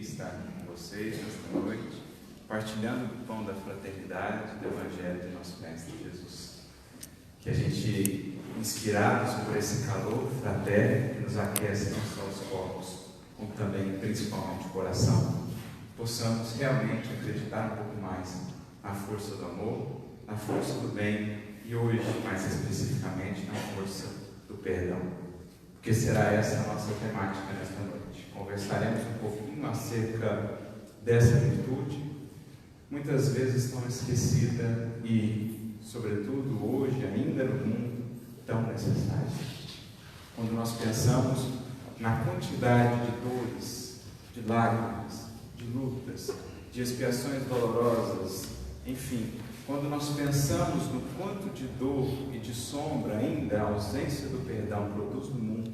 estar com vocês nesta noite, partilhando do pão da fraternidade, do Evangelho de nosso Mestre Jesus. Que a gente, inspirados por esse calor fraterno que nos aquece não só os corpos, como também, principalmente, o coração, possamos realmente acreditar um pouco mais na força do amor, na força do bem e hoje, mais especificamente, na força do perdão. Porque será essa a nossa temática nesta noite. Conversaremos um pouquinho acerca dessa virtude, muitas vezes tão esquecida e, sobretudo, hoje, ainda no mundo, tão necessária. Quando nós pensamos na quantidade de dores, de lágrimas, de lutas, de expiações dolorosas, enfim, quando nós pensamos no quanto de dor e de sombra ainda a ausência do perdão produz no mundo,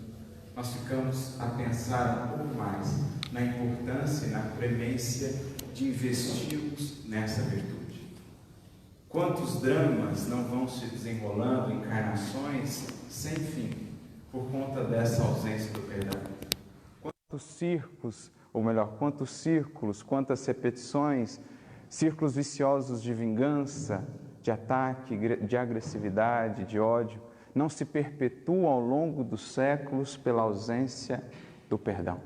nós ficamos a pensar um pouco mais na importância e na premência de investirmos nessa virtude. Quantos dramas não vão se desenrolando, encarnações sem fim, por conta dessa ausência do perdão? Quantos círculos, ou melhor, quantos círculos, quantas repetições, círculos viciosos de vingança, de ataque, de agressividade, de ódio, não se perpetuam ao longo dos séculos pela ausência do perdão.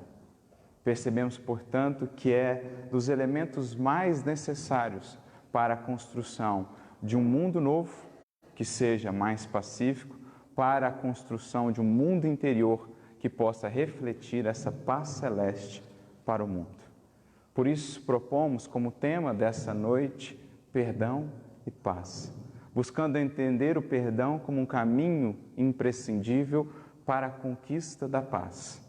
Percebemos, portanto, que é dos elementos mais necessários para a construção de um mundo novo, que seja mais pacífico, para a construção de um mundo interior que possa refletir essa paz celeste para o mundo. Por isso, propomos como tema dessa noite, perdão e paz, buscando entender o perdão como um caminho imprescindível para a conquista da paz,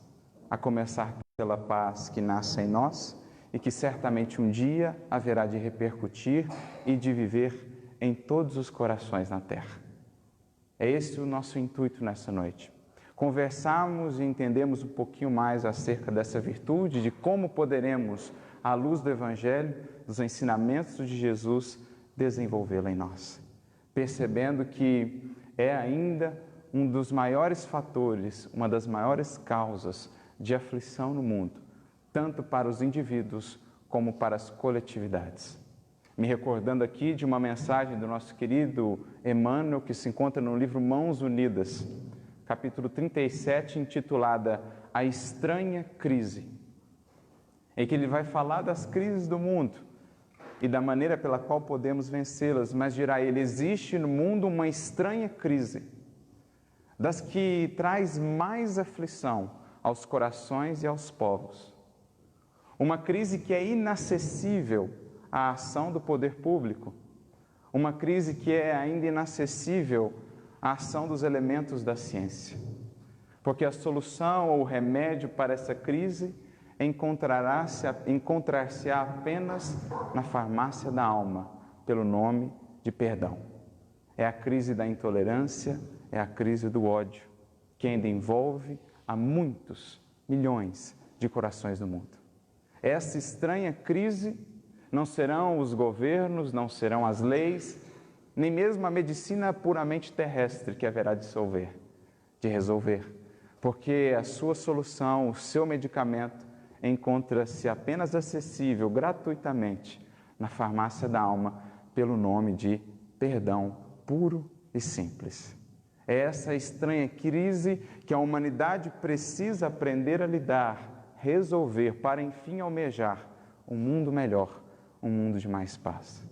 a começar pela paz que nasce em nós e que certamente um dia haverá de repercutir e de viver em todos os corações na terra. É esse o nosso intuito nessa noite. Conversarmos e entendemos um pouquinho mais acerca dessa virtude, de como poderemos, à luz do Evangelho, dos ensinamentos de Jesus, desenvolvê-la em nós. Percebendo que é ainda um dos maiores fatores, uma das maiores causas de aflição no mundo, tanto para os indivíduos como para as coletividades. Me recordando aqui de uma mensagem do nosso querido Emmanuel, que se encontra no livro Mãos Unidas, capítulo 37, intitulada A Estranha Crise, em que ele vai falar das crises do mundo e da maneira pela qual podemos vencê-las, mas dirá ele, existe no mundo uma estranha crise, das que traz mais aflição aos corações e aos povos. Uma crise que é inacessível à ação do poder público, uma crise que é ainda inacessível à ação dos elementos da ciência, porque a solução ou o remédio para essa crise encontrar-se-á apenas na farmácia da alma, pelo nome de perdão. É a crise da intolerância, é a crise do ódio, que ainda envolve a muitos, milhões de corações do mundo. Essa estranha crise não serão os governos, não serão as leis, nem mesmo a medicina puramente terrestre que haverá de resolver, porque a sua solução, o seu medicamento, encontra-se apenas acessível gratuitamente na farmácia da alma, pelo nome de perdão puro e simples. É essa estranha crise que a humanidade precisa aprender a lidar, resolver, para enfim almejar um mundo melhor, um mundo de mais paz.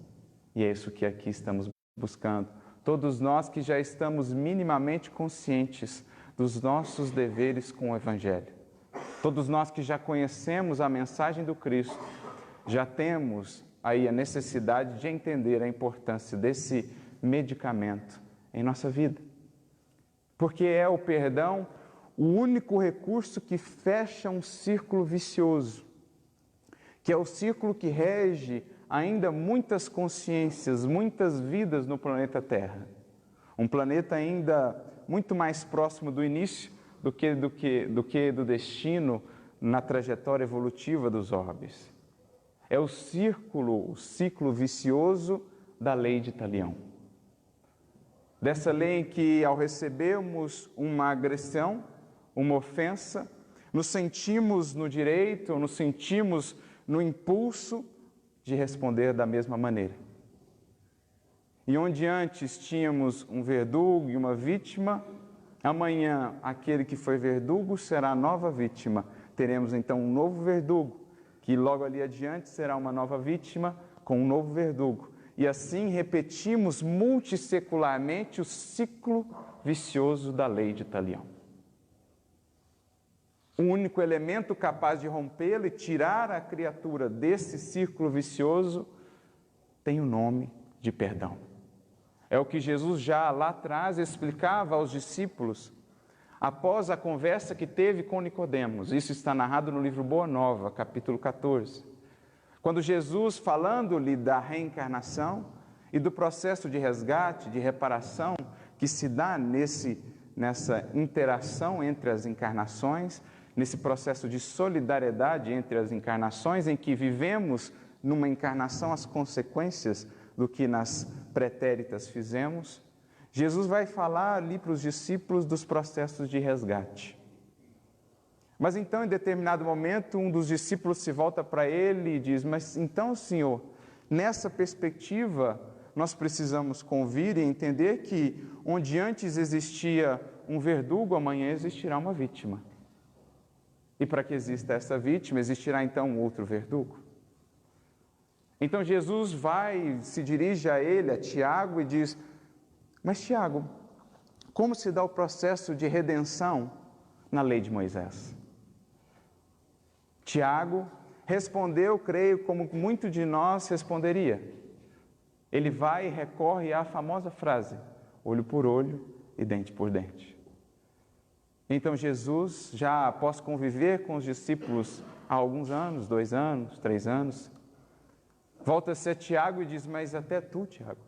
E é isso que aqui estamos buscando. Todos nós que já estamos minimamente conscientes dos nossos deveres com o Evangelho. Todos nós que já conhecemos a mensagem do Cristo, já temos aí a necessidade de entender a importância desse medicamento em nossa vida. Porque é o perdão o único recurso que fecha um círculo vicioso, que é o círculo que rege ainda muitas consciências, muitas vidas no planeta Terra. Um planeta ainda muito mais próximo do início do que do destino na trajetória evolutiva dos orbes. É o ciclo vicioso da lei de Talião. Dessa lei em que, ao recebermos uma agressão, uma ofensa, nos sentimos no direito, nos sentimos no impulso de responder da mesma maneira. E onde antes tínhamos um verdugo e uma vítima, amanhã aquele que foi verdugo será a nova vítima. Teremos então um novo verdugo, que logo ali adiante será uma nova vítima com um novo verdugo. E assim repetimos multissecularmente o ciclo vicioso da lei de Talião. O único elemento capaz de rompê-lo e tirar a criatura desse círculo vicioso tem o nome de perdão. É o que Jesus já lá atrás explicava aos discípulos após a conversa que teve com Nicodemos. Isso está narrado no livro Boa Nova, capítulo 14. Quando Jesus, falando-lhe da reencarnação e do processo de resgate, de reparação que se dá nessa interação entre as encarnações, nesse processo de solidariedade entre as encarnações, em que vivemos numa encarnação as consequências do que nas pretéritas fizemos, Jesus vai falar ali para os discípulos dos processos de resgate. Mas então, em determinado momento, um dos discípulos se volta para ele e diz: mas então, Senhor, nessa perspectiva, nós precisamos convir e entender que onde antes existia um verdugo, amanhã existirá uma vítima. E para que exista essa vítima, existirá então um outro verdugo. Então Jesus se dirige a ele, a Tiago, e diz: mas Tiago, como se dá o processo de redenção na lei de Moisés? Tiago respondeu, creio, como muito de nós responderia. Ele vai e recorre à famosa frase: olho por olho e dente por dente. Então Jesus, já após conviver com os discípulos há alguns anos, 2 anos, 3 anos, volta-se a Tiago e diz: mas até tu, Tiago,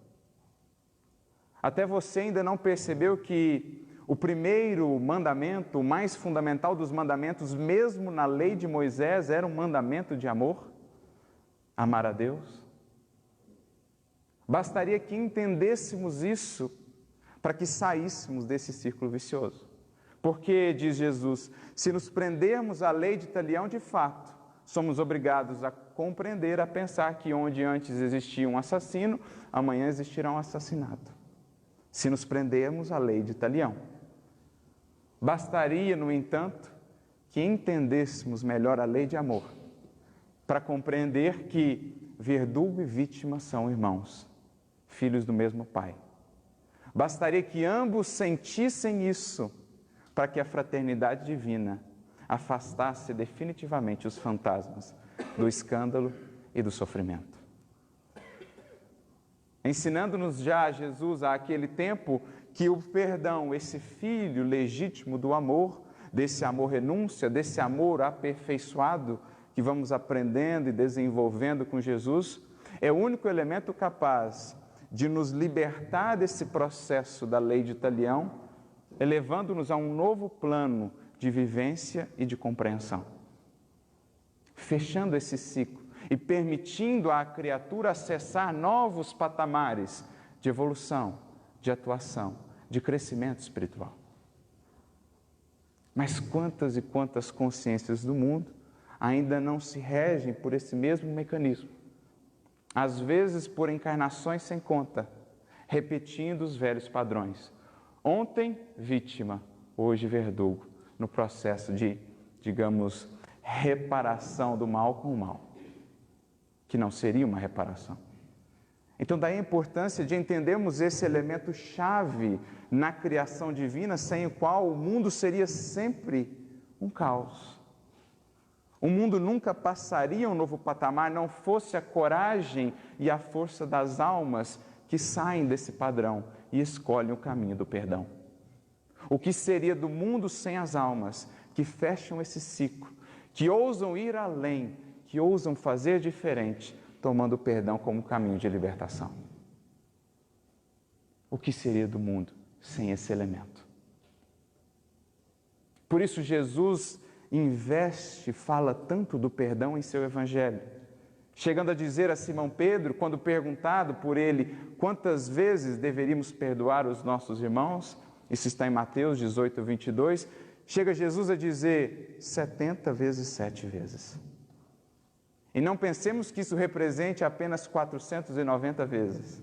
até você ainda não percebeu que o primeiro mandamento, o mais fundamental dos mandamentos, mesmo na lei de Moisés, era um mandamento de amor? Amar a Deus? Bastaria que entendêssemos isso para que saíssemos desse círculo vicioso. Porque, diz Jesus, se nos prendermos à lei de Talião, de fato, somos obrigados a compreender, a pensar que onde antes existia um assassino, amanhã existirá um assassinato. Se nos prendermos à lei de Talião. Bastaria, no entanto, que entendêssemos melhor a lei de amor, para compreender que verdugo e vítima são irmãos, filhos do mesmo Pai. Bastaria que ambos sentissem isso, para que a fraternidade divina afastasse definitivamente os fantasmas do escândalo e do sofrimento. Ensinando-nos já Jesus àquele tempo que o perdão, esse filho legítimo do amor, desse amor renúncia, desse amor aperfeiçoado que vamos aprendendo e desenvolvendo com Jesus, é o único elemento capaz de nos libertar desse processo da lei de Talião, elevando-nos a um novo plano de vivência e de compreensão. Fechando esse ciclo e permitindo à criatura acessar novos patamares de evolução, de atuação, de crescimento espiritual. Mas quantas e quantas consciências do mundo ainda não se regem por esse mesmo mecanismo? Às vezes por encarnações sem conta, repetindo os velhos padrões. Ontem, vítima, hoje verdugo, no processo de, digamos, reparação do mal com o mal, que não seria uma reparação. Então, daí a importância de entendermos esse elemento chave na criação divina, sem o qual o mundo seria sempre um caos. O mundo nunca passaria um novo patamar, não fosse a coragem e a força das almas que saem desse padrão e escolhem o caminho do perdão. O que seria do mundo sem as almas que fecham esse ciclo, que ousam ir além, que ousam fazer diferente, tomando o perdão como caminho de libertação? O que seria do mundo sem esse elemento? Por isso Jesus fala tanto do perdão em seu Evangelho, chegando a dizer a Simão Pedro, quando perguntado por ele quantas vezes deveríamos perdoar os nossos irmãos, isso está em Mateus 18, 22, chega Jesus a dizer 70 vezes 7 vezes. E não pensemos que isso represente apenas 490 vezes.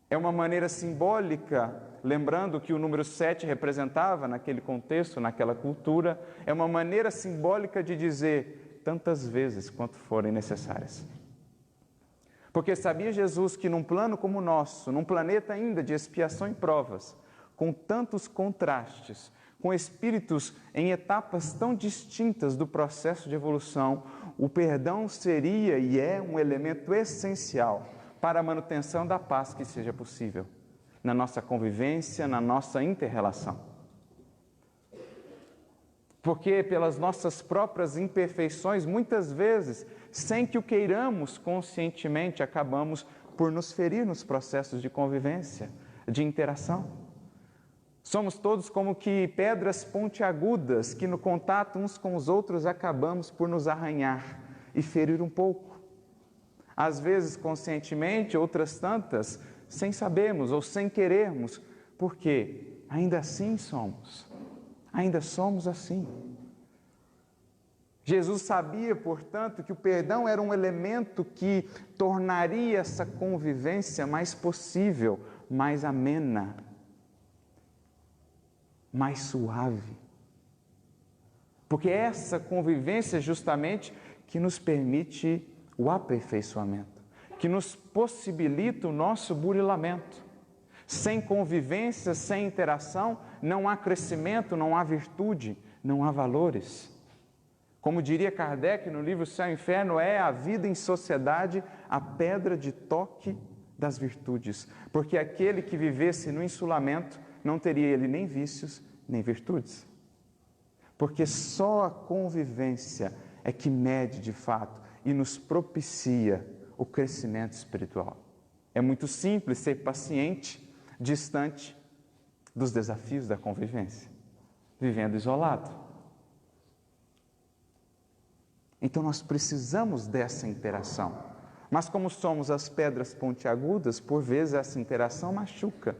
É uma maneira simbólica, lembrando que o número 7 representava naquele contexto, naquela cultura, é uma maneira simbólica de dizer tantas vezes quanto forem necessárias. Porque sabia Jesus que num plano como o nosso, num planeta ainda de expiação e provas, com tantos contrastes, com espíritos em etapas tão distintas do processo de evolução, o perdão seria e é um elemento essencial para a manutenção da paz que seja possível na nossa convivência, na nossa inter-relação. Porque pelas nossas próprias imperfeições, muitas vezes, sem que o queiramos conscientemente, acabamos por nos ferir nos processos de convivência, de interação. Somos todos como que pedras pontiagudas que no contato uns com os outros acabamos por nos arranhar e ferir um pouco. Às vezes conscientemente, outras tantas sem sabermos ou sem querermos, porque ainda assim ainda somos assim. Jesus sabia, portanto, que o perdão era um elemento que tornaria essa convivência mais possível, mais amena, mais suave. Porque é essa convivência justamente que nos permite o aperfeiçoamento, que nos possibilita o nosso burilamento. Sem convivência, sem interação, não há crescimento, não há virtude, não há valores. Como diria Kardec no livro Céu e Inferno, é a vida em sociedade a pedra de toque das virtudes, porque aquele que vivesse no insulamento não teria ele nem vícios, nem virtudes. Porque só a convivência é que mede de fato e nos propicia o crescimento espiritual. É muito simples ser paciente, distante dos desafios da convivência, vivendo isolado. Então nós precisamos dessa interação. Mas como somos as pedras pontiagudas, por vezes essa interação machuca.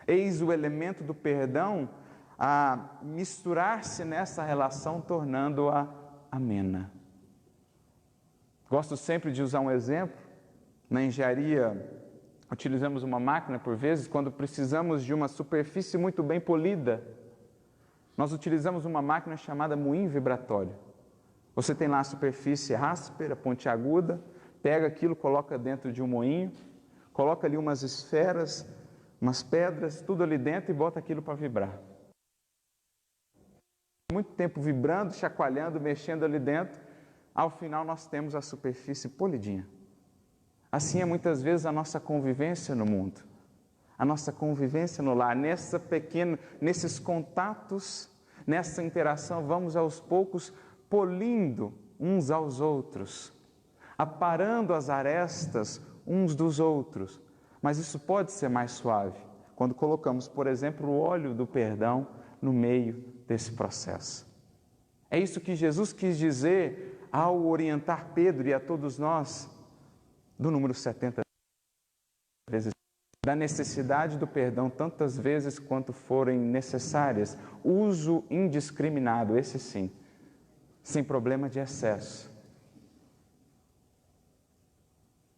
Eis o elemento do perdão a misturar-se nessa relação, tornando-a amena. Gosto sempre de usar um exemplo. Na engenharia, utilizamos uma máquina, por vezes, quando precisamos de uma superfície muito bem polida. Nós utilizamos uma máquina chamada moinho vibratório. Você tem lá a superfície áspera, pontiaguda, pega aquilo, coloca dentro de um moinho, coloca ali umas esferas, umas pedras, tudo ali dentro e bota aquilo para vibrar. Muito tempo vibrando, chacoalhando, mexendo ali dentro, ao final nós temos a superfície polidinha. Assim é muitas vezes a nossa convivência no mundo, a nossa convivência no lar, nesses contatos, nessa interação, vamos aos poucos polindo uns aos outros, aparando as arestas uns dos outros. Mas isso pode ser mais suave quando colocamos, por exemplo, o óleo do perdão no meio desse processo. É isso que Jesus quis dizer ao orientar Pedro e a todos nós do número 70 vezes, da necessidade do perdão tantas vezes quanto forem necessárias, uso indiscriminado, esse sim, sem problema de excesso,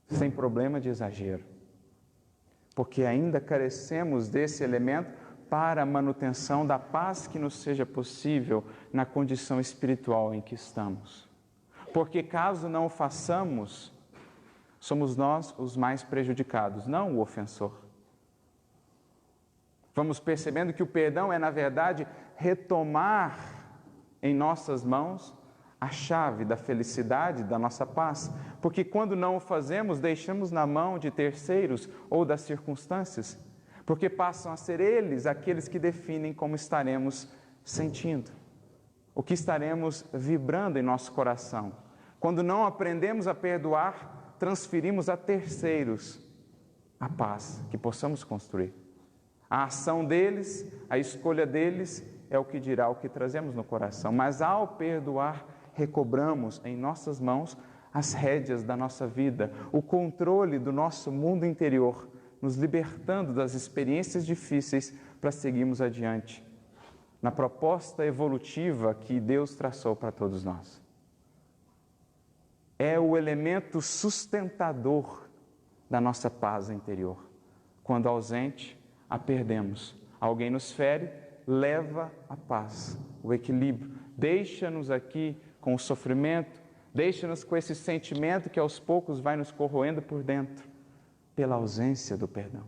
sem problema de exagero, porque ainda carecemos desse elemento para a manutenção da paz que nos seja possível na condição espiritual em que estamos. Porque caso não o façamos, somos nós os mais prejudicados, não o ofensor. Vamos percebendo que o perdão é, na verdade, retomar em nossas mãos a chave da felicidade, da nossa paz, porque quando não o fazemos, deixamos na mão de terceiros ou das circunstâncias, porque passam a ser eles aqueles que definem como estaremos sentindo, o que estaremos vibrando em nosso coração. Quando não aprendemos a perdoar, transferimos a terceiros a paz que possamos construir. A ação deles, a escolha deles é o que dirá o que trazemos no coração, mas ao perdoar, recobramos em nossas mãos as rédeas da nossa vida, o controle do nosso mundo interior, nos libertando das experiências difíceis para seguirmos adiante na proposta evolutiva que Deus traçou para todos nós. é o elemento sustentador da nossa paz interior. Quando ausente, a perdemos. Alguém nos fere, leva a paz, o equilíbrio. Deixa-nos aqui com o sofrimento, deixa-nos com esse sentimento que aos poucos vai nos corroendo por dentro, pela ausência do perdão.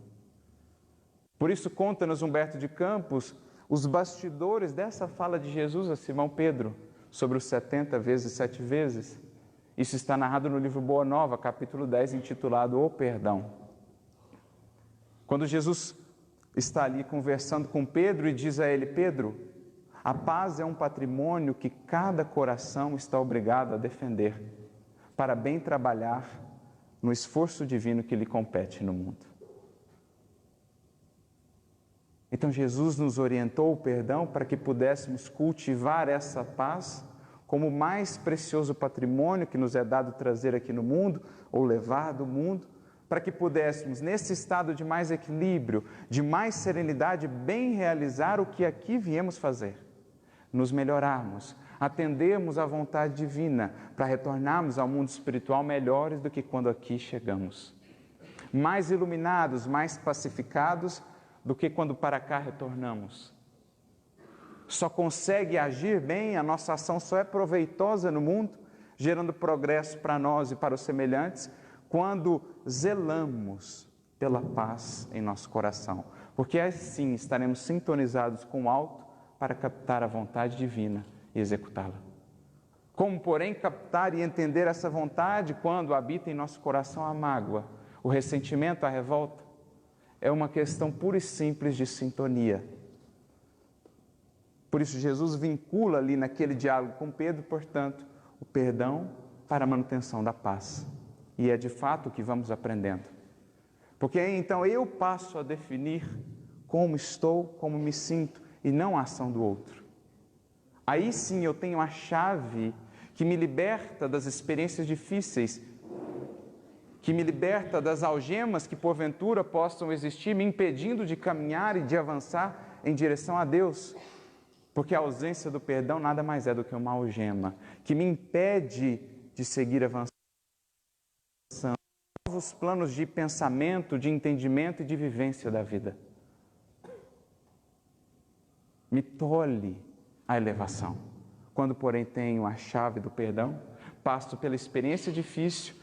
Por isso conta-nos Humberto de Campos os bastidores dessa fala de Jesus a Simão Pedro, sobre os 70 vezes 7 vezes. Isso está narrado no livro Boa Nova, capítulo 10, intitulado O Perdão. Quando Jesus está ali conversando com Pedro e diz a ele: Pedro, a paz é um patrimônio que cada coração está obrigado a defender, para bem trabalhar no esforço divino que lhe compete no mundo. Então Jesus nos orientou o perdão para que pudéssemos cultivar essa paz como o mais precioso patrimônio que nos é dado trazer aqui no mundo, ou levar do mundo, para que pudéssemos, nesse estado de mais equilíbrio, de mais serenidade, bem realizar o que aqui viemos fazer, nos melhorarmos, atendermos à vontade divina, para retornarmos ao mundo espiritual melhores do que quando aqui chegamos, mais iluminados, mais pacificados do que quando para cá retornamos. Só consegue agir bem, a nossa ação só é proveitosa no mundo, gerando progresso para nós e para os semelhantes, quando zelamos pela paz em nosso coração, porque assim estaremos sintonizados com o alto para captar a vontade divina e executá-la. Como, porém, captar e entender essa vontade quando habita em nosso coração a mágoa, o ressentimento, a revolta? É uma questão pura e simples de sintonia. Por isso Jesus vincula ali naquele diálogo com Pedro, portanto, o perdão para a manutenção da paz. E é de fato o que vamos aprendendo. Porque aí então eu passo a definir como estou, como me sinto, e não a ação do outro. Aí sim eu tenho a chave que me liberta das experiências difíceis, que me liberta das algemas que porventura possam existir, me impedindo de caminhar e de avançar em direção a Deus. Porque a ausência do perdão nada mais é do que uma algema, que me impede de seguir avançando. Novos planos de pensamento, de entendimento e de vivência da vida. Me tolhe a elevação. Quando, porém, tenho a chave do perdão, passo pela experiência difícil,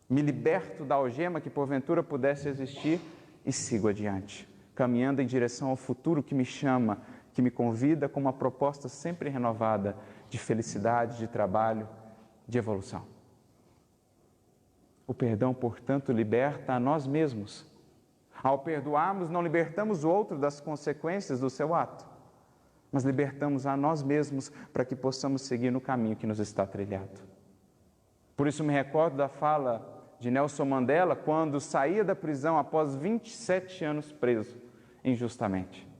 me liberto da algema que porventura pudesse existir e sigo adiante, caminhando em direção ao futuro que me chama, que me convida com uma proposta sempre renovada de felicidade, de trabalho, de evolução. O perdão, portanto, liberta a nós mesmos. Ao perdoarmos, não libertamos o outro das consequências do seu ato, mas libertamos a nós mesmos para que possamos seguir no caminho que nos está trilhado. Por isso me recordo da fala de Nelson Mandela quando saía da prisão após 27 anos preso injustamente.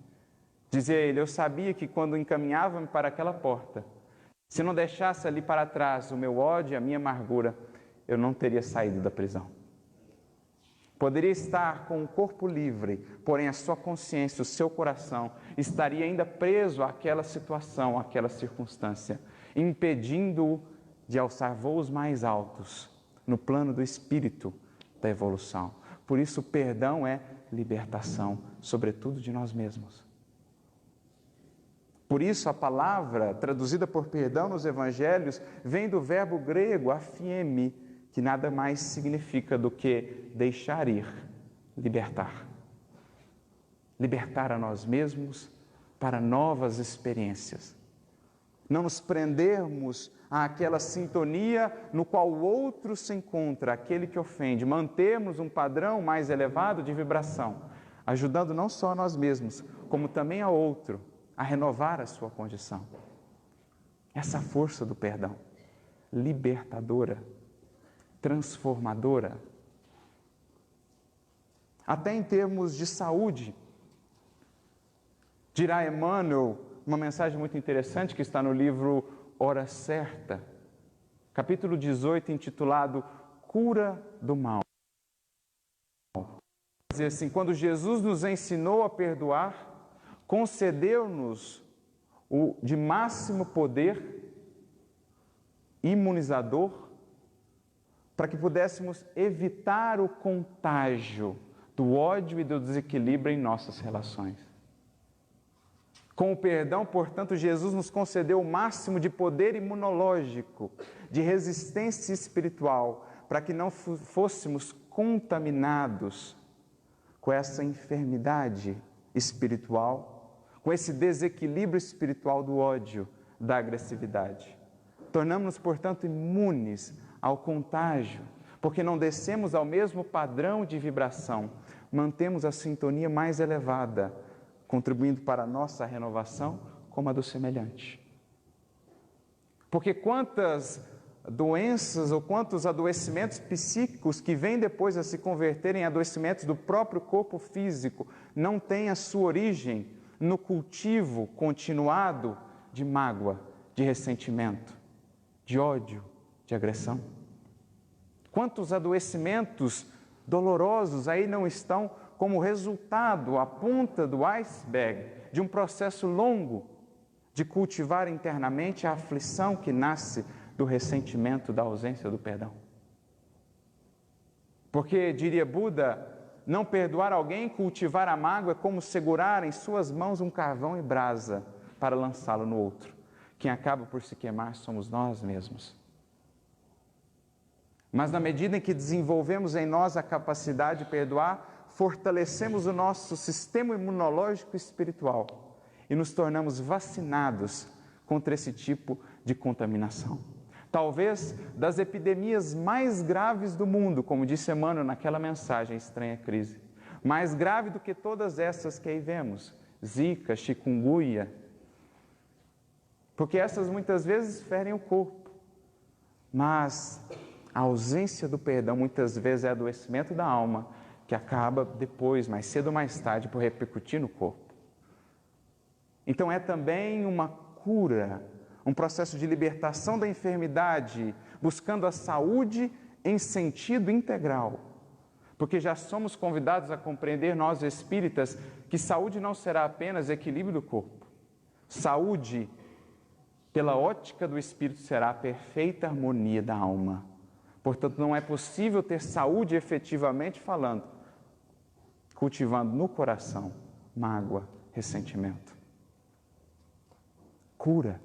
Dizia ele: eu sabia que quando encaminhava-me para aquela porta, se não deixasse ali para trás o meu ódio e a minha amargura, eu não teria saído da prisão. Poderia estar com o corpo livre, porém a sua consciência, o seu coração, estaria ainda preso àquela situação, àquela circunstância, impedindo-o de alçar voos mais altos no plano do espírito da evolução. Por isso o perdão é libertação, sobretudo de nós mesmos. Por isso a palavra traduzida por perdão nos evangelhos vem do verbo grego aphiemi, que nada mais significa do que deixar ir, libertar. Libertar a nós mesmos para novas experiências. Não nos prendermos àquela sintonia no qual o outro se encontra, aquele que ofende. Mantermos um padrão mais elevado de vibração, ajudando não só a nós mesmos, como também ao outro a renovar a sua condição. Essa força do perdão, libertadora, transformadora. Até em termos de saúde, dirá Emmanuel, uma mensagem muito interessante que está no livro Hora Certa, capítulo 18, intitulado Cura do Mal. Diz assim: quando Jesus nos ensinou a perdoar, concedeu-nos o de máximo poder imunizador para que pudéssemos evitar o contágio do ódio e do desequilíbrio em nossas relações. Com o perdão, portanto, Jesus nos concedeu o máximo de poder imunológico, de resistência espiritual, para que não fôssemos contaminados com essa enfermidade espiritual, com esse desequilíbrio espiritual do ódio, da agressividade. Tornamos-nos, portanto, imunes ao contágio, porque não descemos ao mesmo padrão de vibração, mantemos a sintonia mais elevada, contribuindo para a nossa renovação como a do semelhante. Porque quantas doenças ou quantos adoecimentos psíquicos que vêm depois a se converterem em adoecimentos do próprio corpo físico não têm a sua origem no cultivo continuado de mágoa, de ressentimento, de ódio, de agressão? Quantos adoecimentos dolorosos aí não estão como resultado, a ponta do iceberg, de um processo longo de cultivar internamente a aflição que nasce do ressentimento, da ausência do perdão? Porque, diria Buda, não perdoar alguém, cultivar a mágoa, é como segurar em suas mãos um carvão em brasa para lançá-lo no outro. Quem acaba por se queimar somos nós mesmos. Mas na medida em que desenvolvemos em nós a capacidade de perdoar, fortalecemos o nosso sistema imunológico e espiritual e nos tornamos vacinados contra esse tipo de contaminação. Talvez das epidemias mais graves do mundo, como disse Emmanuel naquela mensagem Estranha Crise, mais grave do que todas essas que aí vemos, Zika, chikungunya, porque essas muitas vezes ferem o corpo, mas a ausência do perdão muitas vezes é adoecimento da alma, que acaba depois, mais cedo ou mais tarde, por repercutir no corpo. Então é também uma cura, um processo de libertação da enfermidade, buscando a saúde em sentido integral. Porque já somos convidados a compreender, nós espíritas, que saúde não será apenas equilíbrio do corpo. Saúde, pela ótica do espírito, será a perfeita harmonia da alma. Portanto, não é possível ter saúde efetivamente falando, cultivando no coração mágoa, ressentimento. Cura.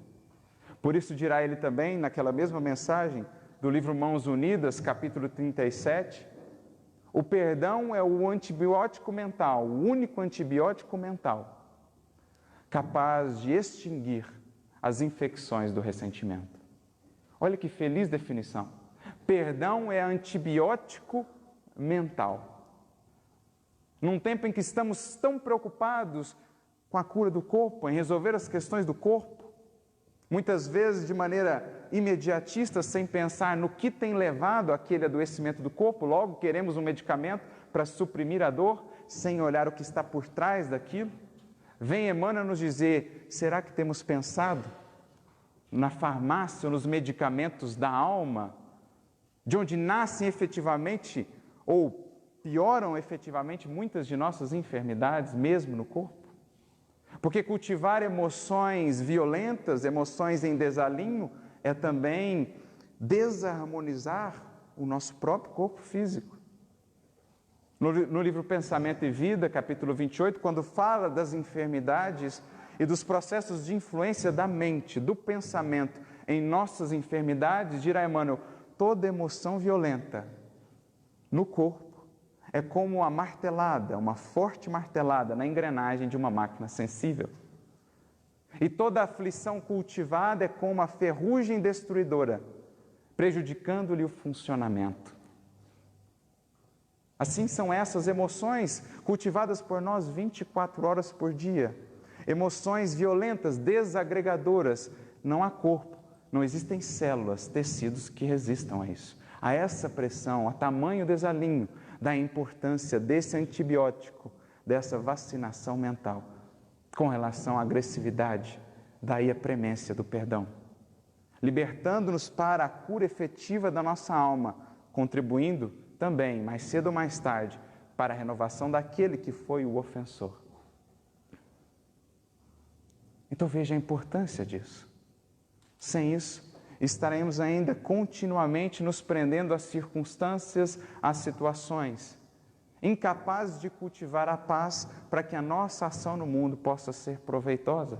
Por isso dirá ele também, naquela mesma mensagem do livro Mãos Unidas, capítulo 37, o perdão é o antibiótico mental, o único antibiótico mental, capaz de extinguir as infecções do ressentimento. Olha que feliz definição. Perdão é antibiótico mental. Num tempo em que estamos tão preocupados com a cura do corpo, em resolver as questões do corpo, muitas vezes de maneira imediatista, sem pensar no que tem levado àquele adoecimento do corpo, logo queremos um medicamento para suprimir a dor, sem olhar o que está por trás daquilo. Vem Emmanuel nos dizer, será que temos pensado na farmácia, nos medicamentos da alma, de onde nascem efetivamente, ou pioram efetivamente muitas de nossas enfermidades, mesmo no corpo? Porque cultivar emoções violentas, emoções em desalinho, é também desarmonizar o nosso próprio corpo físico. No livro Pensamento e Vida, capítulo 28, quando fala das enfermidades e dos processos de influência da mente, do pensamento em nossas enfermidades, dirá Emmanuel, toda emoção violenta no corpo é como uma martelada, uma forte martelada na engrenagem de uma máquina sensível. E toda aflição cultivada é como uma ferrugem destruidora, prejudicando-lhe o funcionamento. Assim são essas emoções cultivadas por nós 24 horas por dia. Emoções violentas, desagregadoras. Não há corpo, não existem células, tecidos que resistam a isso. A essa pressão, a tamanho desalinho da importância desse antibiótico, dessa vacinação mental, com relação à agressividade, daí a premência do perdão. Libertando-nos para a cura efetiva da nossa alma, contribuindo também, mais cedo ou mais tarde, para a renovação daquele que foi o ofensor. Então veja a importância disso. Sem isso, estaremos ainda continuamente nos prendendo às circunstâncias, às situações, incapazes de cultivar a paz para que a nossa ação no mundo possa ser proveitosa.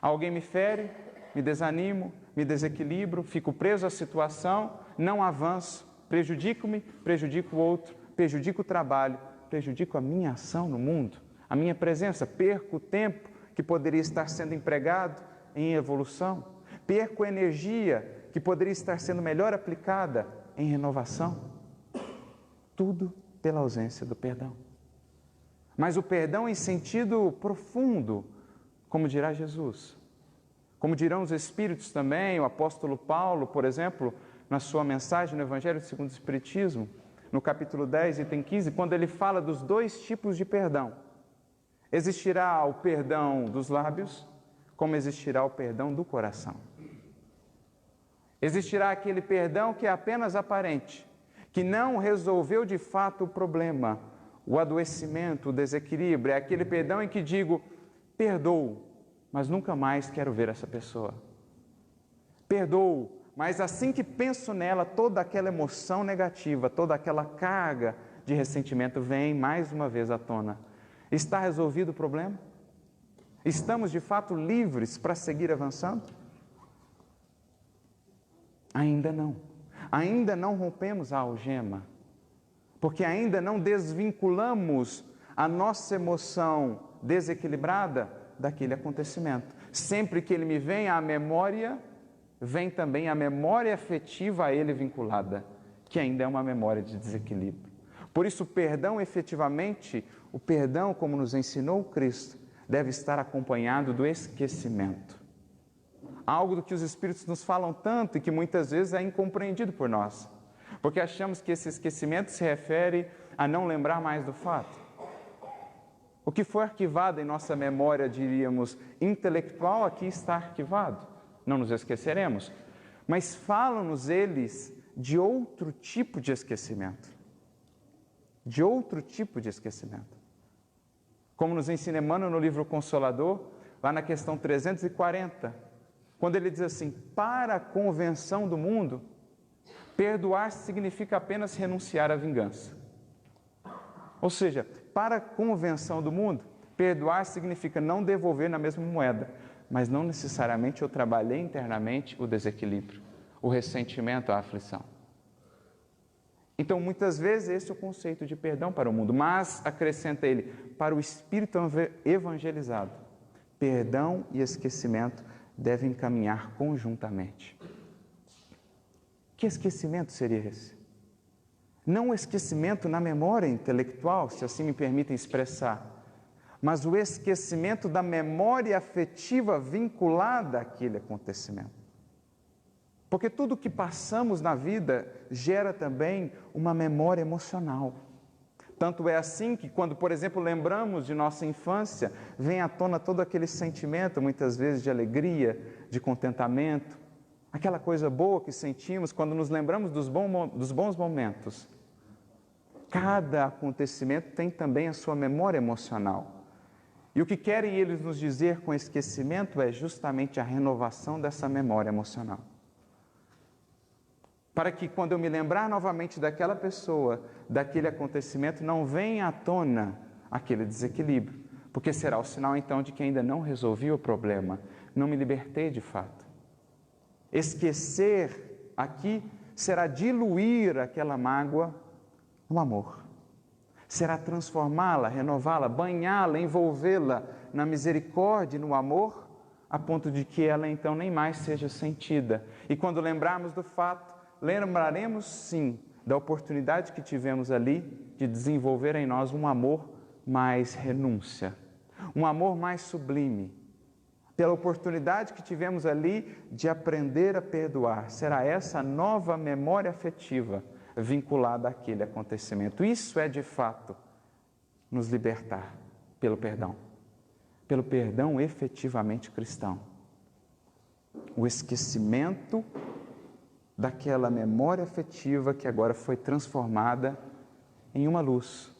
Alguém me fere, me desanimo, me desequilibro, fico preso à situação, não avanço, prejudico-me, prejudico o outro, prejudico o trabalho, prejudico a minha ação no mundo, a minha presença, perco o tempo que poderia estar sendo empregado em evolução, perco a energia que poderia estar sendo melhor aplicada em renovação. Tudo pela ausência do perdão. Mas o perdão em sentido profundo, como dirá Jesus, como dirão os Espíritos também, o apóstolo Paulo, por exemplo, na sua mensagem no Evangelho segundo o Espiritismo, no capítulo 10, item 15, quando ele fala dos dois tipos de perdão. Existirá o perdão dos lábios, como existirá o perdão do coração. Existirá aquele perdão que é apenas aparente, que não resolveu de fato o problema, o adoecimento, o desequilíbrio. É aquele perdão em que digo, perdoo, mas nunca mais quero ver essa pessoa. Perdoo, mas assim que penso nela, toda aquela emoção negativa, toda aquela carga de ressentimento vem mais uma vez à tona. Está resolvido o problema? Estamos de fato livres para seguir avançando? Ainda não. Ainda não rompemos a algema, porque ainda não desvinculamos a nossa emoção desequilibrada daquele acontecimento. Sempre que ele me vem à memória, vem também a memória afetiva a ele vinculada, que ainda é uma memória de desequilíbrio. Por isso, o perdão efetivamente, o perdão, como nos ensinou Cristo, deve estar acompanhado do esquecimento. Algo do que os Espíritos nos falam tanto e que muitas vezes é incompreendido por nós, porque achamos que esse esquecimento se refere a não lembrar mais do fato. O que foi arquivado em nossa memória, diríamos, intelectual, aqui está arquivado. Não nos esqueceremos. Mas falam-nos eles de outro tipo de esquecimento. De outro tipo de esquecimento. Como nos ensina Emmanuel no livro Consolador, lá na questão 340, quando ele diz assim, para a convenção do mundo, perdoar significa apenas renunciar à vingança. Ou seja, para a convenção do mundo, perdoar significa não devolver na mesma moeda, mas não necessariamente eu trabalhei internamente o desequilíbrio, o ressentimento, a aflição. Então, muitas vezes, esse é o conceito de perdão para o mundo, mas, acrescenta ele, para o espírito evangelizado, perdão e esquecimento devem caminhar conjuntamente. Que esquecimento seria esse? Não o esquecimento na memória intelectual, se assim me permitem expressar, mas o esquecimento da memória afetiva vinculada àquele acontecimento. Porque tudo o que passamos na vida gera também uma memória emocional. Tanto é assim que quando, por exemplo, lembramos de nossa infância, vem à tona todo aquele sentimento, muitas vezes de alegria, de contentamento, aquela coisa boa que sentimos quando nos lembramos dos bons momentos. Cada acontecimento tem também a sua memória emocional. E o que querem eles nos dizer com esquecimento é justamente a renovação dessa memória emocional. Para que quando eu me lembrar novamente daquela pessoa, daquele acontecimento, não venha à tona aquele desequilíbrio, porque será o sinal então de que ainda não resolvi o problema, não me libertei de fato. Esquecer aqui será diluir aquela mágoa no amor. Será transformá-la, renová-la, banhá-la, envolvê-la na misericórdia e no amor, a ponto de que ela então nem mais seja sentida. E quando lembrarmos do fato, lembraremos sim da oportunidade que tivemos ali de desenvolver em nós um amor mais renúncia, um amor mais sublime, pela oportunidade que tivemos ali de aprender a perdoar. Será essa nova memória afetiva vinculada àquele acontecimento. Isso é de fato nos libertar pelo perdão efetivamente cristão. O esquecimento daquela memória afetiva que agora foi transformada em uma luz,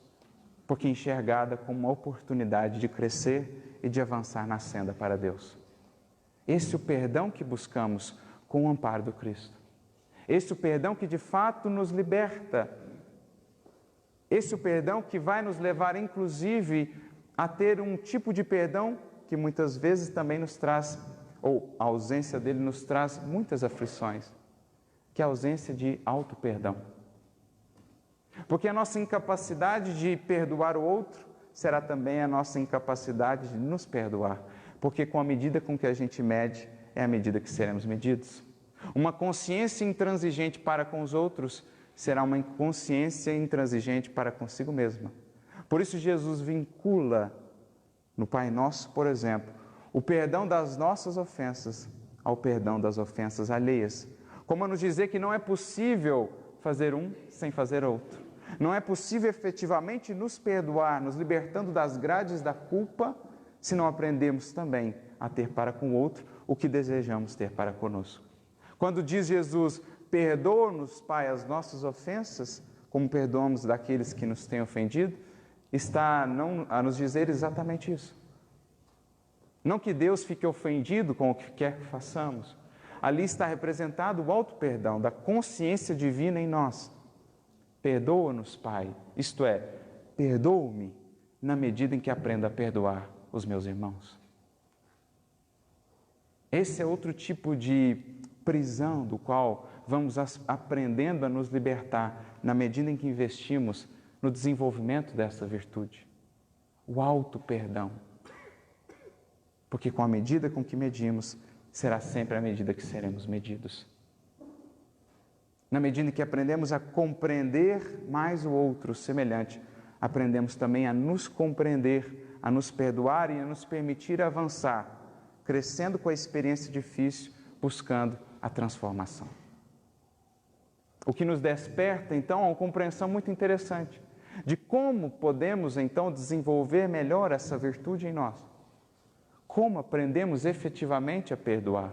porque enxergada como uma oportunidade de crescer e de avançar na senda para Deus. Esse é o perdão que buscamos com o amparo do Cristo. Esse é o perdão que de fato nos liberta. Esse é o perdão que vai nos levar, inclusive, a ter um tipo de perdão que muitas vezes também nos traz, ou a ausência dele nos traz muitas aflições, que é a ausência de auto-perdão. Porque a nossa incapacidade de perdoar o outro será também a nossa incapacidade de nos perdoar. Porque com a medida com que a gente mede, é a medida que seremos medidos. Uma consciência intransigente para com os outros será uma consciência intransigente para consigo mesma. Por isso Jesus vincula no Pai Nosso, por exemplo, o perdão das nossas ofensas ao perdão das ofensas alheias. Como a nos dizer que não é possível fazer um sem fazer outro. Não é possível efetivamente nos perdoar, nos libertando das grades da culpa, se não aprendemos também a ter para com o outro o que desejamos ter para conosco. Quando diz Jesus, perdoa-nos, Pai, as nossas ofensas, como perdoamos daqueles que nos têm ofendido, está a nos dizer exatamente isso. Não que Deus fique ofendido com o que quer que façamos. Ali está representado o auto-perdão da consciência divina em nós. Perdoa-nos, Pai, isto é, perdoa-me na medida em que aprendo a perdoar os meus irmãos. Esse é outro tipo de prisão do qual vamos aprendendo a nos libertar na medida em que investimos no desenvolvimento dessa virtude, o auto-perdão. Porque com a medida com que medimos, será sempre a medida que seremos medidos. Na medida em que aprendemos a compreender mais o outro semelhante, aprendemos também a nos compreender, a nos perdoar e a nos permitir avançar, crescendo com a experiência difícil, buscando a transformação. O que nos desperta, então, é uma compreensão muito interessante de como podemos, então, desenvolver melhor essa virtude em nós. Como aprendemos efetivamente a perdoar.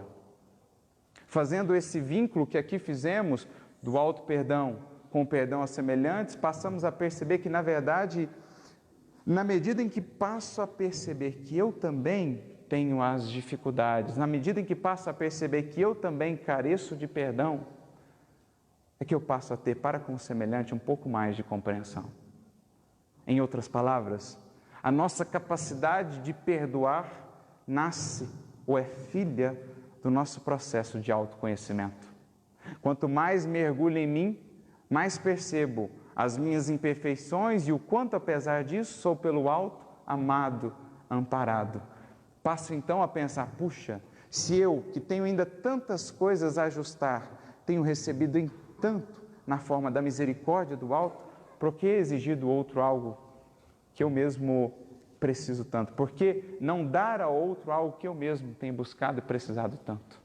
Fazendo esse vínculo que aqui fizemos do auto-perdão com o perdão aos semelhantes, passamos a perceber que, na verdade, na medida em que passo a perceber que eu também tenho as dificuldades, na medida em que passo a perceber que eu também careço de perdão, é que eu passo a ter para com o semelhante um pouco mais de compreensão. Em outras palavras, a nossa capacidade de perdoar nasce ou é filha do nosso processo de autoconhecimento. Quanto mais mergulho em mim, mais percebo as minhas imperfeições e o quanto, apesar disso, sou pelo alto amado, amparado. Passo então a pensar, puxa, se eu, que tenho ainda tantas coisas a ajustar, tenho recebido em tanto na forma da misericórdia do alto, por que exigir do outro algo que eu mesmo preciso tanto? Por que não dar ao outro algo que eu mesmo tenho buscado e precisado tanto?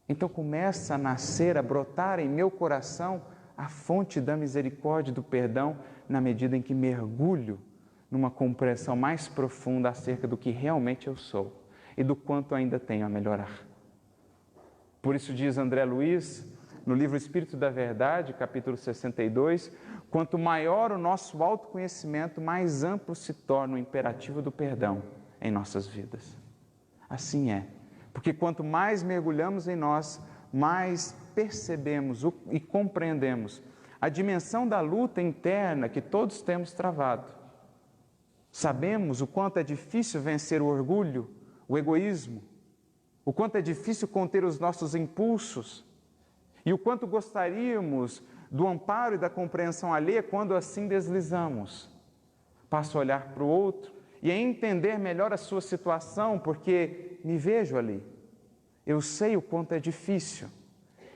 Então começa a nascer, a brotar em meu coração a fonte da misericórdia e do perdão na medida em que mergulho numa compreensão mais profunda acerca do que realmente eu sou e do quanto ainda tenho a melhorar. Por isso diz André Luiz, no livro Espírito da Verdade, capítulo 62, quanto maior o nosso autoconhecimento, mais amplo se torna o imperativo do perdão em nossas vidas. Assim é, porque quanto mais mergulhamos em nós, mais percebemos e compreendemos a dimensão da luta interna que todos temos travado. Sabemos o quanto é difícil vencer o orgulho, o egoísmo, o quanto é difícil conter os nossos impulsos e o quanto gostaríamos do amparo e da compreensão alheia quando assim deslizamos. Passo a olhar para o outro e a entender melhor a sua situação, porque me vejo ali. Eu sei o quanto é difícil,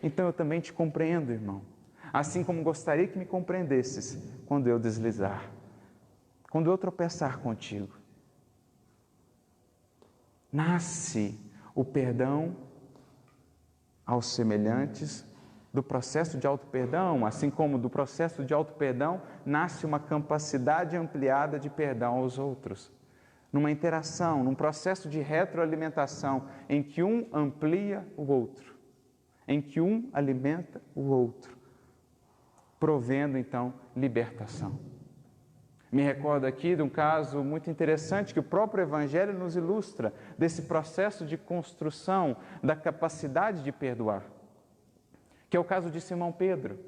então eu também te compreendo, irmão. Assim como gostaria que me compreendesses quando eu deslizar, quando eu tropeçar contigo. Nasce o perdão aos semelhantes do processo de auto-perdão, assim como do processo de auto-perdão nasce uma capacidade ampliada de perdão aos outros. Numa interação, num processo de retroalimentação, em que um amplia o outro, em que um alimenta o outro, provendo então libertação. Me recordo aqui de um caso muito interessante que o próprio Evangelho nos ilustra, desse processo de construção da capacidade de perdoar, que é o caso de Simão Pedro.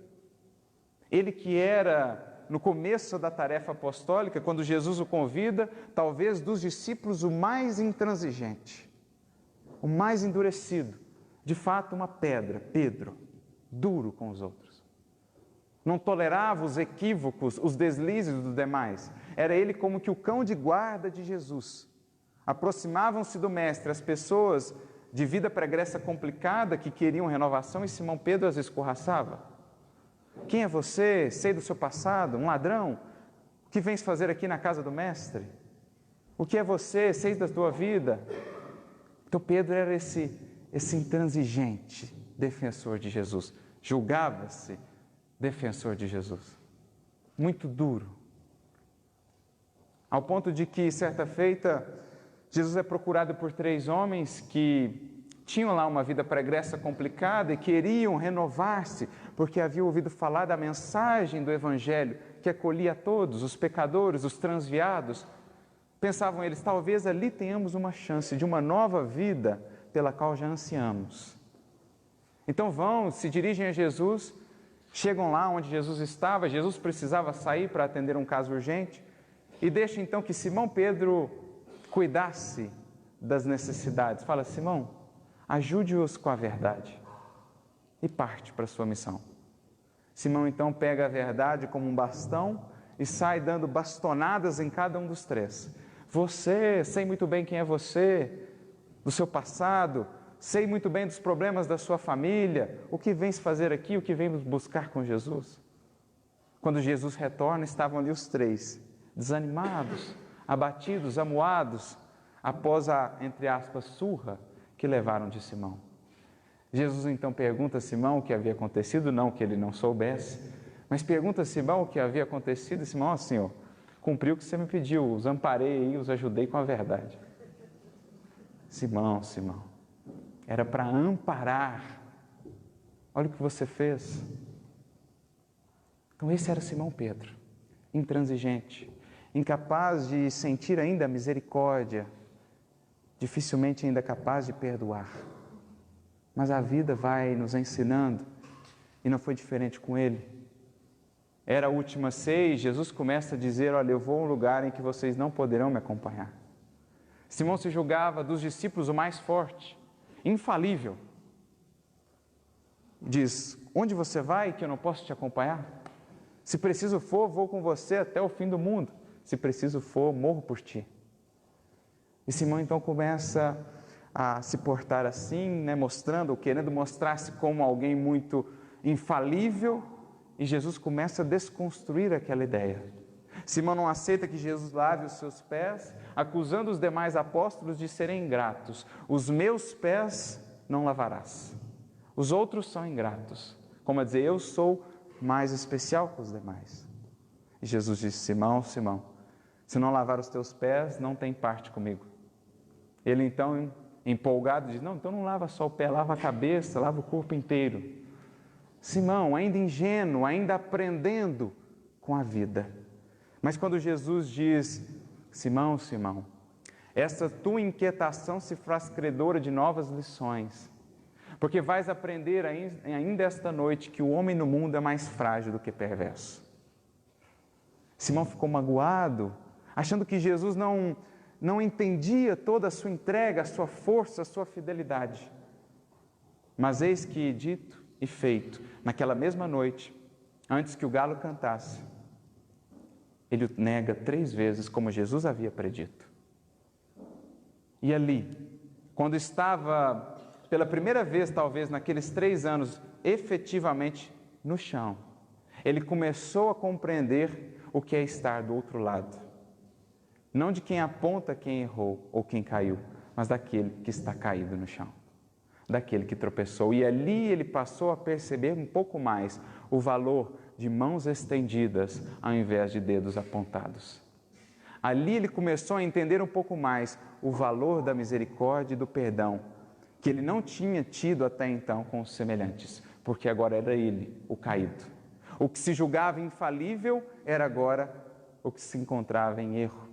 Ele que era, no começo da tarefa apostólica, quando Jesus o convida, talvez dos discípulos o mais intransigente, o mais endurecido, de fato uma pedra, Pedro, duro com os outros. Não tolerava os equívocos, os deslizes dos demais. Era ele como que o cão de guarda de Jesus. Aproximavam-se do Mestre as pessoas de vida pregressa complicada que queriam renovação e Simão Pedro as escorraçava. Quem é você? Sei do seu passado, um ladrão? O que vens fazer aqui na casa do Mestre? O que é você? Sei da tua vida? Então Pedro era esse intransigente defensor de Jesus. Julgava-se defensor de Jesus, muito duro, ao ponto de que, certa feita, Jesus é procurado por 3 homens que tinham lá uma vida pregressa complicada e queriam renovar-se, porque haviam ouvido falar da mensagem do Evangelho, que acolhia a todos, os pecadores, os transviados. Pensavam eles, talvez ali tenhamos uma chance de uma nova vida pela qual já ansiamos. Então vão, se dirigem a Jesus. Chegam lá onde Jesus estava, Jesus precisava sair para atender um caso urgente e deixa então que Simão Pedro cuidasse das necessidades. Fala, Simão, ajude-os com a verdade e parte para a sua missão. Simão então pega a verdade como um bastão e sai dando bastonadas em cada um dos 3. Você, sei muito bem quem é você, do seu passado, sei muito bem dos problemas da sua família, o que vens fazer aqui, o que vens buscar com Jesus. Quando Jesus retorna, estavam ali os 3, desanimados, abatidos, amuados, após a, entre aspas, surra que levaram de Simão. Jesus então pergunta a Simão o que havia acontecido, não que ele não soubesse, mas pergunta a Simão o que havia acontecido, e Simão, Senhor, cumpri o que você me pediu, os amparei e os ajudei com a verdade. Simão, era para amparar. Olha o que você fez. Então esse era Simão Pedro, intransigente, incapaz de sentir ainda a misericórdia, dificilmente ainda capaz de perdoar. Mas a vida vai nos ensinando, e não foi diferente com ele. Era a última ceia e Jesus começa a dizer, olha, eu vou a um lugar em que vocês não poderão me acompanhar. Simão se julgava dos discípulos o mais forte, infalível. Diz, onde você vai que eu não posso te acompanhar? Se preciso for, vou com você até o fim do mundo. Se preciso for, morro por ti. E Simão então começa a se portar assim, mostrando, querendo mostrar-se como alguém muito infalível, e Jesus começa a desconstruir aquela ideia. Simão não aceita que Jesus lave os seus pés, acusando os demais apóstolos de serem ingratos. Os meus pés não lavarás. Os outros são ingratos. Como a dizer, eu sou mais especial que os demais. E Jesus disse, Simão, se não lavar os teus pés, não tem parte comigo. Ele então, empolgado, diz, não, então não lava só o pé, lava a cabeça, lava o corpo inteiro. Simão, ainda ingênuo, ainda aprendendo com a vida. Mas quando Jesus diz, Simão, essa tua inquietação se faz credora de novas lições, porque vais aprender ainda esta noite que o homem no mundo é mais frágil do que perverso. Simão ficou magoado, achando que Jesus não entendia toda a sua entrega, a sua força, a sua fidelidade. Mas eis que, dito e feito, naquela mesma noite, antes que o galo cantasse, ele o nega 3 vezes, como Jesus havia predito. E ali, quando estava, pela primeira vez, talvez, naqueles 3 anos, efetivamente no chão, ele começou a compreender o que é estar do outro lado. Não de quem aponta quem errou ou quem caiu, mas daquele que está caído no chão, daquele que tropeçou. E ali ele passou a perceber um pouco mais o valor de mãos estendidas ao invés de dedos apontados. Ali ele começou a entender um pouco mais o valor da misericórdia e do perdão, que ele não tinha tido até então com os semelhantes, porque agora era ele, o caído. O que se julgava infalível era agora o que se encontrava em erro,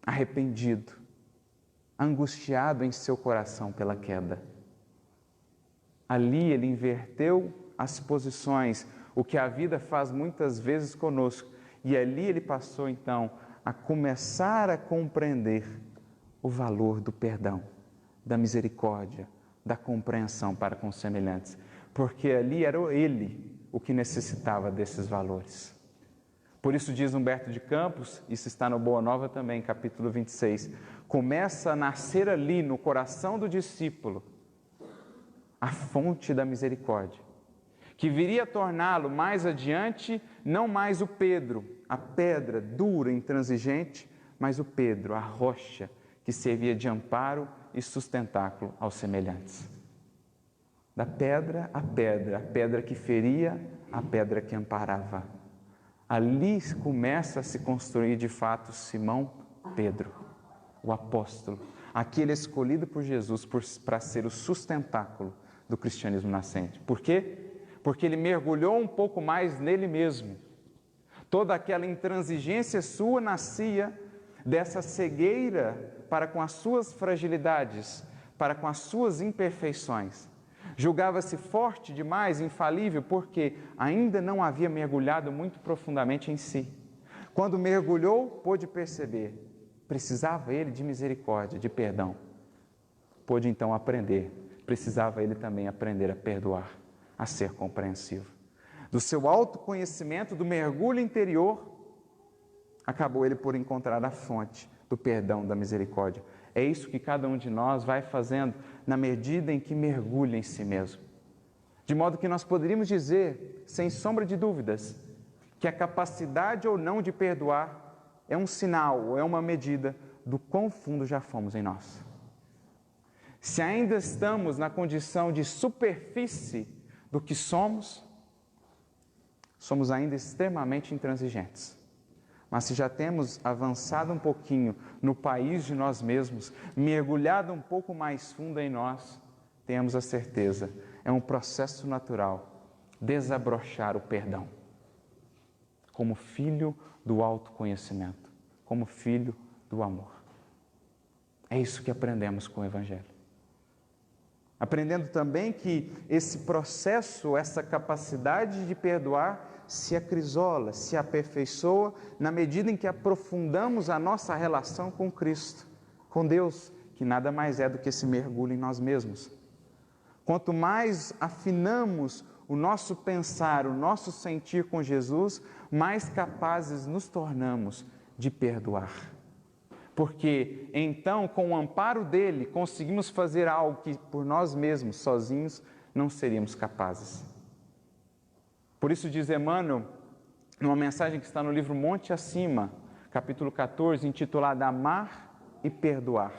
arrependido, angustiado em seu coração pela queda. Ali ele inverteu as posições, o que a vida faz muitas vezes conosco, e ali ele passou então a começar a compreender o valor do perdão, da misericórdia, da compreensão para com os semelhantes, porque ali era ele o que necessitava desses valores. Por isso diz Humberto de Campos, isso está no Boa Nova também, capítulo 26, começa a nascer ali no coração do discípulo a fonte da misericórdia, que viria a torná-lo mais adiante, não mais o Pedro, a pedra dura e intransigente, mas o Pedro, a rocha, que servia de amparo e sustentáculo aos semelhantes. Da pedra a pedra que feria, a pedra que amparava. Ali começa a se construir de fato Simão Pedro, o apóstolo, aquele escolhido por Jesus para ser o sustentáculo do cristianismo nascente. Por quê? Porque ele mergulhou um pouco mais nele mesmo. Toda aquela intransigência sua nascia dessa cegueira para com as suas fragilidades, para com as suas imperfeições. Julgava-se forte demais, infalível, porque ainda não havia mergulhado muito profundamente em si. Quando mergulhou, pôde perceber, precisava ele de misericórdia, de perdão. Pôde então aprender, precisava ele também aprender a perdoar, a ser compreensivo. Do seu autoconhecimento, do mergulho interior, acabou ele por encontrar a fonte do perdão, da misericórdia. É isso que cada um de nós vai fazendo na medida em que mergulha em si mesmo. De modo que nós poderíamos dizer, sem sombra de dúvidas, que a capacidade ou não de perdoar é um sinal, ou é uma medida do quão fundo já fomos em nós. Se ainda estamos na condição de superfície do que somos ainda extremamente intransigentes. Mas se já temos avançado um pouquinho no país de nós mesmos, mergulhado um pouco mais fundo em nós, temos a certeza, é um processo natural, desabrochar o perdão, como filho do autoconhecimento, como filho do amor. É isso que aprendemos com o Evangelho. Aprendendo também que esse processo, essa capacidade de perdoar, se acrisola, se aperfeiçoa na medida em que aprofundamos a nossa relação com Cristo, com Deus, que nada mais é do que esse mergulho em nós mesmos. Quanto mais afinamos o nosso pensar, o nosso sentir com Jesus, mais capazes nos tornamos de perdoar. Porque então, com o amparo dele, conseguimos fazer algo que por nós mesmos, sozinhos, não seríamos capazes. Por isso diz Emmanuel, numa mensagem que está no livro Monte Acima, capítulo 14, intitulada Amar e Perdoar.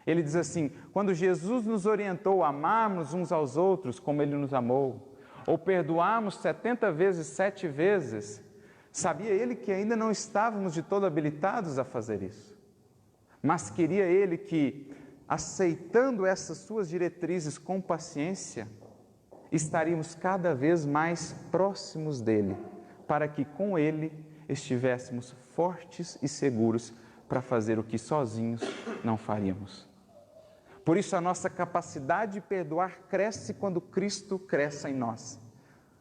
Ele diz assim, quando Jesus nos orientou a amarmos uns aos outros como Ele nos amou, ou perdoarmos 70 vezes, 7 vezes, sabia Ele que ainda não estávamos de todo habilitados a fazer isso. Mas queria Ele que, aceitando essas suas diretrizes com paciência, estaríamos cada vez mais próximos dele, para que com ele estivéssemos fortes e seguros para fazer o que sozinhos não faríamos. Por isso a nossa capacidade de perdoar cresce quando Cristo cresce em nós.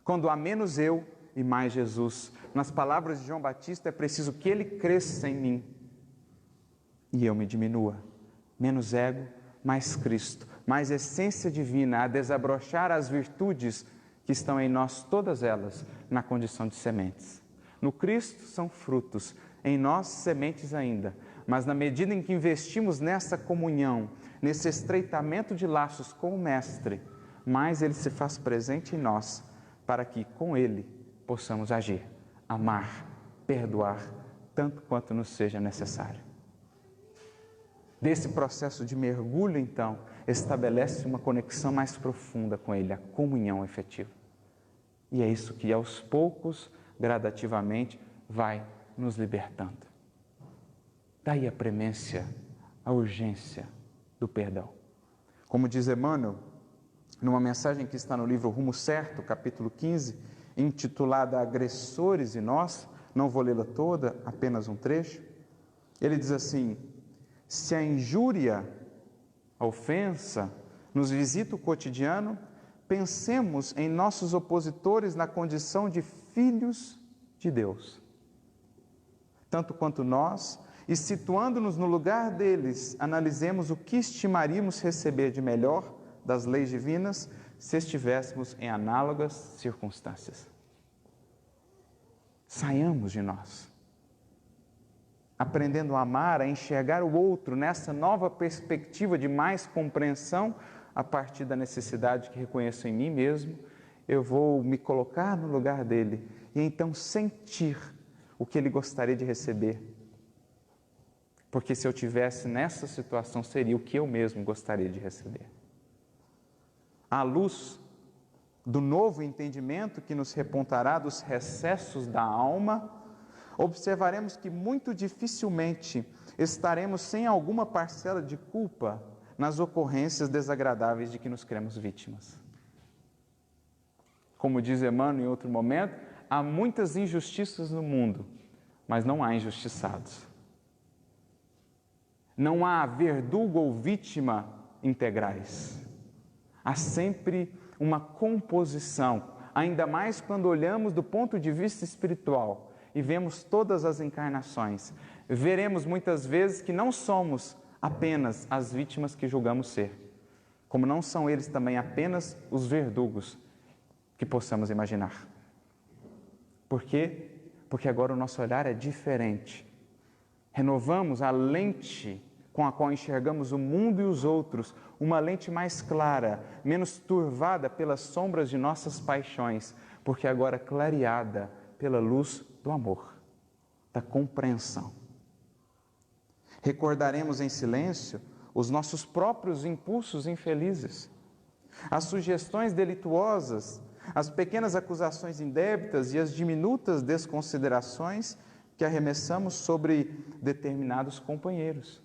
Quando há menos eu e mais Jesus. Nas palavras de João Batista, é preciso que ele cresça em mim e eu me diminua. Menos ego, mais Cristo, mais essência divina a desabrochar as virtudes que estão em nós, todas elas, na condição de sementes. No Cristo são frutos, em nós sementes ainda, mas na medida em que investimos nessa comunhão, nesse estreitamento de laços com o Mestre, mais Ele se faz presente em nós, para que com Ele possamos agir, amar, perdoar, tanto quanto nos seja necessário. Desse processo de mergulho, então, estabelece uma conexão mais profunda com Ele, a comunhão efetiva. E é isso que, aos poucos, gradativamente, vai nos libertando. Daí a premência, a urgência do perdão. Como diz Emmanuel, numa mensagem que está no livro Rumo Certo, capítulo 15, intitulada Agressores e Nós não vou lê-la toda, apenas um trecho. Ele diz assim: se a injúria, a ofensa, nos visita o cotidiano, pensemos em nossos opositores na condição de filhos de Deus, tanto quanto nós, e situando-nos no lugar deles, analisemos o que estimaríamos receber de melhor das leis divinas se estivéssemos em análogas circunstâncias. Saiamos de nós, aprendendo a amar, a enxergar o outro nessa nova perspectiva de mais compreensão a partir da necessidade que reconheço em mim mesmo. Eu vou me colocar no lugar dele e então sentir o que ele gostaria de receber. Porque se eu tivesse nessa situação, seria o que eu mesmo gostaria de receber. À luz do novo entendimento que nos repontará dos recessos da alma, observaremos que muito dificilmente estaremos sem alguma parcela de culpa nas ocorrências desagradáveis de que nos cremos vítimas. Como diz Emmanuel em outro momento, há muitas injustiças no mundo, mas não há injustiçados. Não há verdugo ou vítima integrais. Há sempre uma composição, ainda mais quando olhamos do ponto de vista espiritual e vemos todas as encarnações. Veremos muitas vezes que não somos apenas as vítimas que julgamos ser, como não são eles também apenas os verdugos que possamos imaginar. Por quê? Porque agora o nosso olhar é diferente. Renovamos a lente com a qual enxergamos o mundo e os outros, uma lente mais clara, menos turvada pelas sombras de nossas paixões, porque agora clareada pela luz do amor, da compreensão. Recordaremos em silêncio os nossos próprios impulsos infelizes, as sugestões delituosas, as pequenas acusações indébitas e as diminutas desconsiderações que arremessamos sobre determinados companheiros.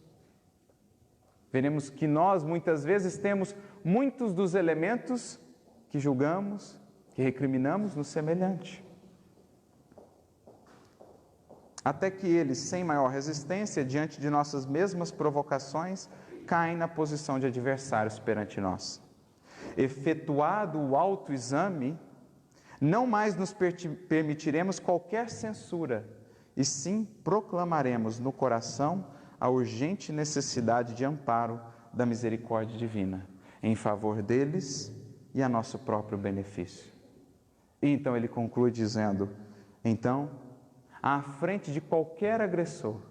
Veremos que nós, muitas vezes, temos muitos dos elementos que julgamos, que recriminamos no semelhante. Até que eles, sem maior resistência, diante de nossas mesmas provocações, caem na posição de adversários perante nós. Efetuado o autoexame, não mais nos permitiremos qualquer censura, e sim proclamaremos no coração a urgente necessidade de amparo da misericórdia divina, em favor deles e a nosso próprio benefício. E então ele conclui dizendo: então, à frente de qualquer agressor,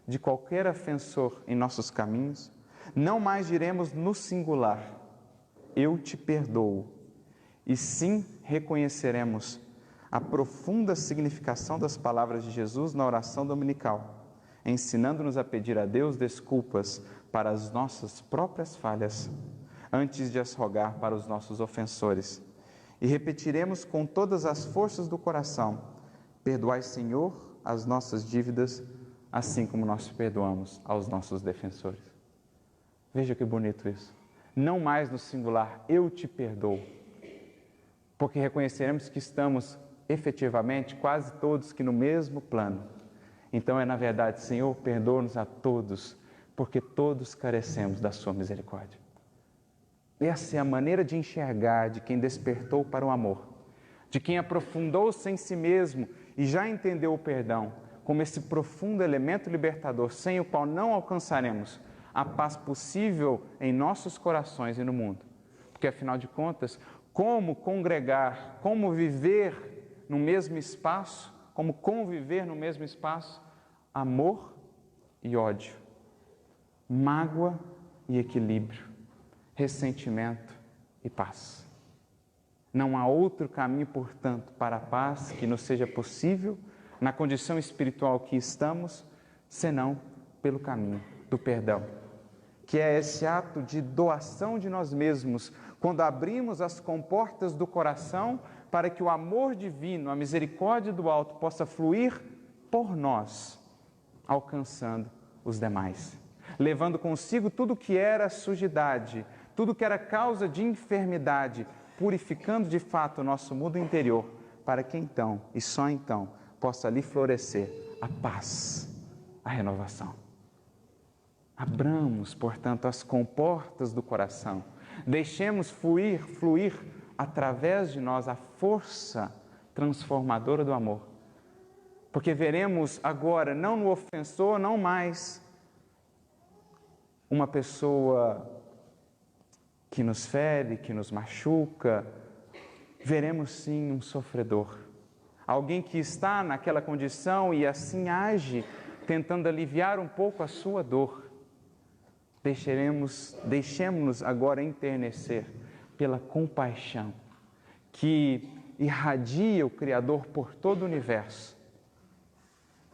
de qualquer ofensor em nossos caminhos, não mais diremos no singular: eu te perdoo, e sim reconheceremos a profunda significação das palavras de Jesus na oração dominical, ensinando-nos a pedir a Deus desculpas para as nossas próprias falhas, antes de as rogar para os nossos ofensores. E repetiremos com todas as forças do coração: perdoai, Senhor, as nossas dívidas, assim como nós perdoamos aos nossos defensores. Veja que bonito isso. Não mais no singular, eu te perdoo, porque reconheceremos que estamos efetivamente quase todos que no mesmo plano. Então é na verdade: Senhor, perdoa-nos a todos, porque todos carecemos da sua misericórdia. Essa é a maneira de enxergar de quem despertou para o amor, de quem aprofundou-se em si mesmo e já entendeu o perdão como esse profundo elemento libertador, sem o qual não alcançaremos a paz possível em nossos corações e no mundo. Porque afinal de contas, como congregar, como viver no mesmo espaço, como conviver no mesmo espaço, amor e ódio, mágoa e equilíbrio, ressentimento e paz. Não há outro caminho, portanto, para a paz que nos seja possível, na condição espiritual que estamos, senão pelo caminho do perdão, que é esse ato de doação de nós mesmos, quando abrimos as comportas do coração para que o amor divino, a misericórdia do alto possa fluir por nós, alcançando os demais, levando consigo tudo que era sujidade, tudo que era causa de enfermidade, purificando de fato o nosso mundo interior, para que então, e só então, possa ali florescer a paz, a renovação. Abramos, portanto, as comportas do coração. Deixemos fluir através de nós a força transformadora do amor. Porque veremos agora, não no ofensor, não mais uma pessoa que nos fere, que nos machuca. Veremos sim um sofredor. Alguém que está naquela condição e assim age, tentando aliviar um pouco a sua dor. Deixemos-nos agora enternecer pela compaixão que irradia o Criador por todo o universo.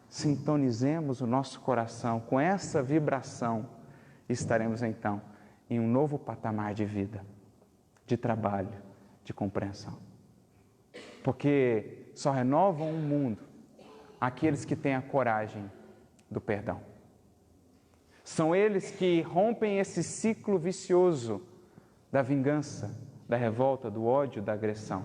Sintonizemos o nosso coração com essa vibração e estaremos então em um novo patamar de vida, de trabalho, de compreensão. Porque só renovam o mundo aqueles que têm a coragem do perdão. São eles que rompem esse ciclo vicioso da vingança, da revolta, do ódio, da agressão.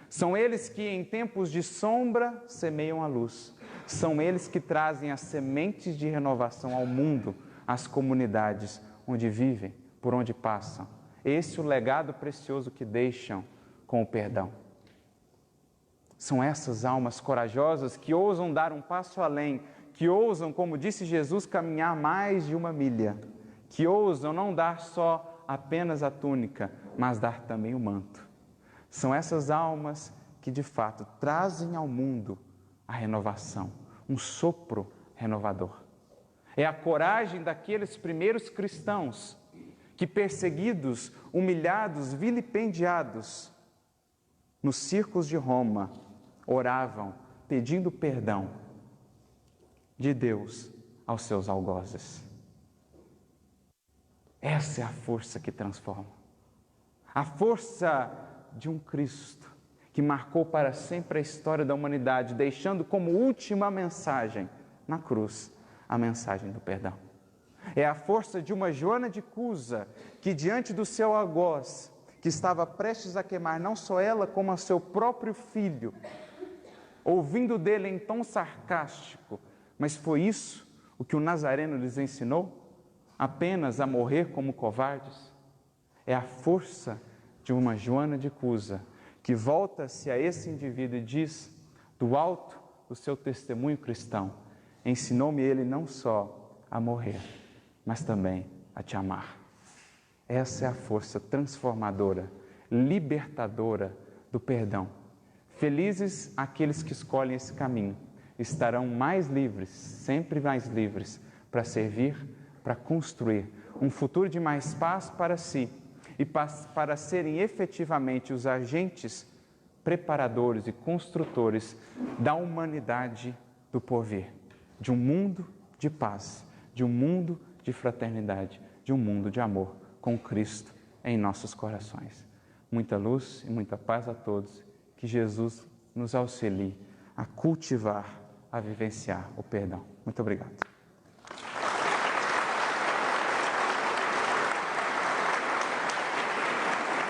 São eles que em tempos de sombra semeiam a luz. São eles que trazem as sementes de renovação ao mundo, às comunidades onde vivem, por onde passam. Esse é o legado precioso que deixam com o perdão. São essas almas corajosas que ousam dar um passo além, que ousam, como disse Jesus, caminhar mais de 1 milha, que ousam não dar só apenas a túnica, mas dar também o manto. São essas almas que, de fato, trazem ao mundo a renovação, um sopro renovador. É a coragem daqueles primeiros cristãos que, perseguidos, humilhados, vilipendiados, nos circos de Roma, oravam pedindo perdão de Deus aos seus algozes. Essa é a força que transforma. A força de um Cristo que marcou para sempre a história da humanidade, deixando como última mensagem na cruz a mensagem do perdão. É a força de uma Joana de Cusa que, diante do seu algoz, que estava prestes a queimar não só ela, como a seu próprio filho, ouvindo dele em tom sarcástico, mas foi isso o que o Nazareno lhes ensinou? Apenas a morrer como covardes? É a força de uma Joana de Cusa que volta-se a esse indivíduo e diz, do alto do seu testemunho cristão, ensinou-me ele não só a morrer, mas também a te amar. Essa é a força transformadora, libertadora do perdão. Felizes aqueles que escolhem esse caminho, estarão mais livres, sempre mais livres, para servir, para construir um futuro de mais paz para si e para serem efetivamente os agentes preparadores e construtores da humanidade do porvir, de um mundo de paz, de um mundo de fraternidade, de um mundo de amor com Cristo em nossos corações. Muita luz e muita paz a todos, que Jesus nos auxilie a cultivar, a vivenciar o perdão. Muito obrigado.